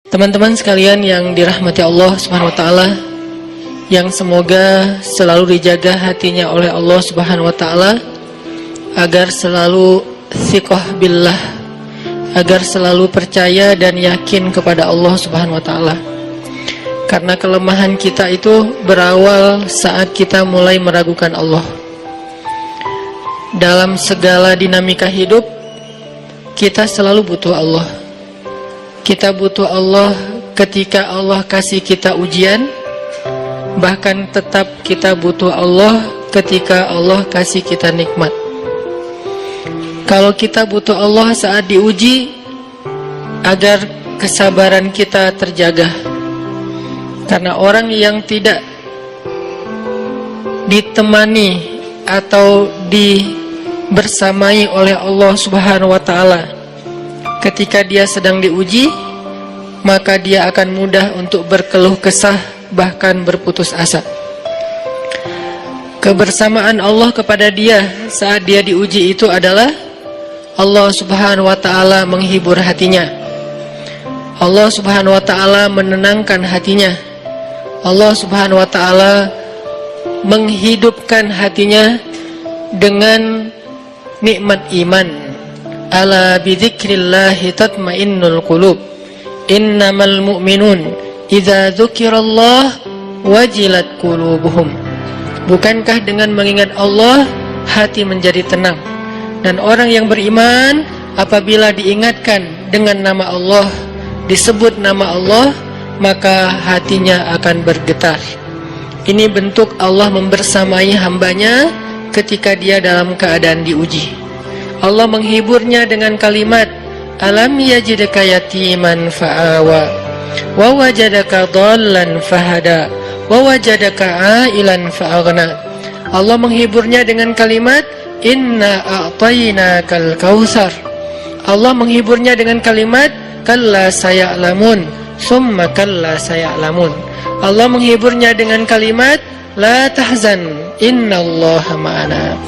Teman-teman sekalian yang dirahmati Allah Subhanahu wa taala, yang semoga selalu dijaga hatinya oleh Allah Subhanahu wa taala agar selalu thiqah billah, agar selalu percaya dan yakin kepada Allah Subhanahu wa taala. Karena kelemahan kita itu berawal saat kita mulai meragukan Allah. Dalam segala dinamika hidup, kita selalu butuh Allah. Kita butuh Allah ketika Allah kasih kita ujian. Bahkan tetap kita butuh Allah ketika Allah kasih kita nikmat. Kalau kita butuh Allah saat diuji, agar kesabaran kita terjaga. Karena orang yang tidak ditemani atau dibersamai oleh Allah Subhanahu wa taala ketika dia sedang diuji, maka dia akan mudah untuk berkeluh kesah, bahkan berputus asa. Kebersamaan Allah kepada dia saat dia diuji itu adalah Allah Subhanahu wa taala menghibur hatinya. Allah Subhanahu wa taala menenangkan hatinya. Allah Subhanahu wa taala menghidupkan hatinya dengan nikmat iman. Ala bidzikrillahi tatmainnul qulub. Innamal mu'minun idza dzukirallah wajilat qulubuhum. Bukankah dengan mengingat Allah hati menjadi tenang? Dan orang yang beriman apabila diingatkan dengan nama Allah, disebut nama Allah, maka hatinya akan bergetar. Ini bentuk Allah membersamai hambanya ketika dia dalam keadaan diuji. Allah menghiburnya dengan kalimat, alam yajidka yatiman fa'awa wa wajadaka dhallan fahada wa wajadaka ailan fa'aghna. Allah menghiburnya dengan kalimat, inna a'tainakal kautsar. Allah menghiburnya dengan kalimat, kalla saya'lamun summa kalla saya'lamun. Allah menghiburnya dengan kalimat, la tahzan innallaha ma'ana.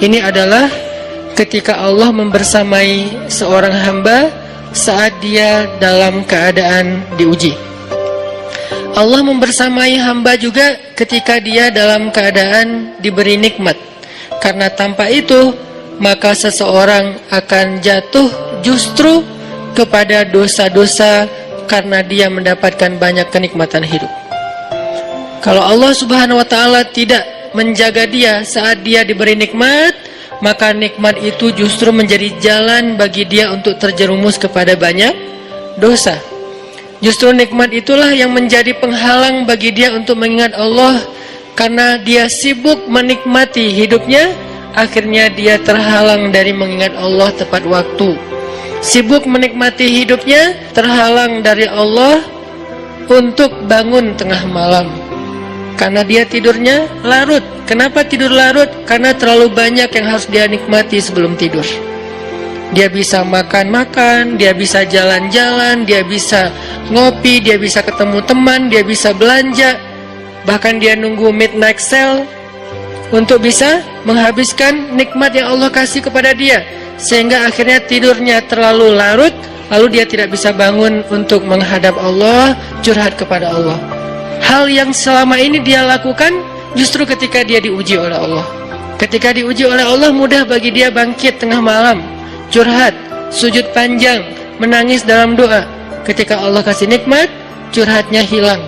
Ini adalah ketika Allah membersamai seorang hamba saat dia dalam keadaan diuji. Allah membersamai hamba juga ketika dia dalam keadaan diberi nikmat. Karena tanpa itu, maka seseorang akan jatuh justru kepada dosa-dosa karena dia mendapatkan banyak kenikmatan hidup. Kalau Allah Subhanahu wa taala tidak menjaga dia saat dia diberi nikmat, maka nikmat itu justru menjadi jalan bagi dia untuk terjerumus kepada banyak dosa. Justru nikmat itulah yang menjadi penghalang bagi dia untuk mengingat Allah. Karena dia sibuk menikmati hidupnya, akhirnya dia terhalang dari mengingat Allah tepat waktu. Sibuk menikmati hidupnya, terhalang dari Allah untuk bangun tengah malam. Karena dia tidurnya larut. Kenapa tidur larut? Karena terlalu banyak yang harus dia nikmati sebelum tidur. Dia bisa makan-makan, dia bisa jalan-jalan, dia bisa ngopi, dia bisa ketemu teman, dia bisa belanja. Bahkan dia nunggu midnight sale untuk bisa menghabiskan nikmat yang Allah kasih kepada dia. Sehingga akhirnya tidurnya terlalu larut, lalu dia tidak bisa bangun untuk menghadap Allah, curhat kepada Allah. Hal yang selama ini dia lakukan justru ketika dia diuji oleh Allah. Ketika diuji oleh Allah, mudah bagi dia bangkit tengah malam, curhat, sujud panjang, menangis dalam doa. Ketika Allah kasih nikmat, curhatnya hilang,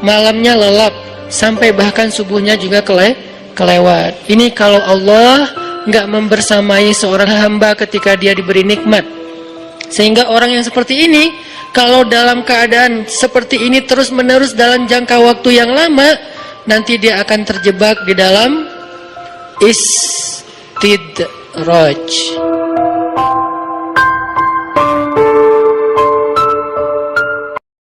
malamnya lelap, sampai bahkan subuhnya juga kelewat. Ini kalau Allah nggak membersamai seorang hamba ketika dia diberi nikmat. Sehingga orang yang seperti ini, kalau dalam keadaan seperti ini terus-menerus dalam jangka waktu yang lama, nanti dia akan terjebak di dalam istidraj.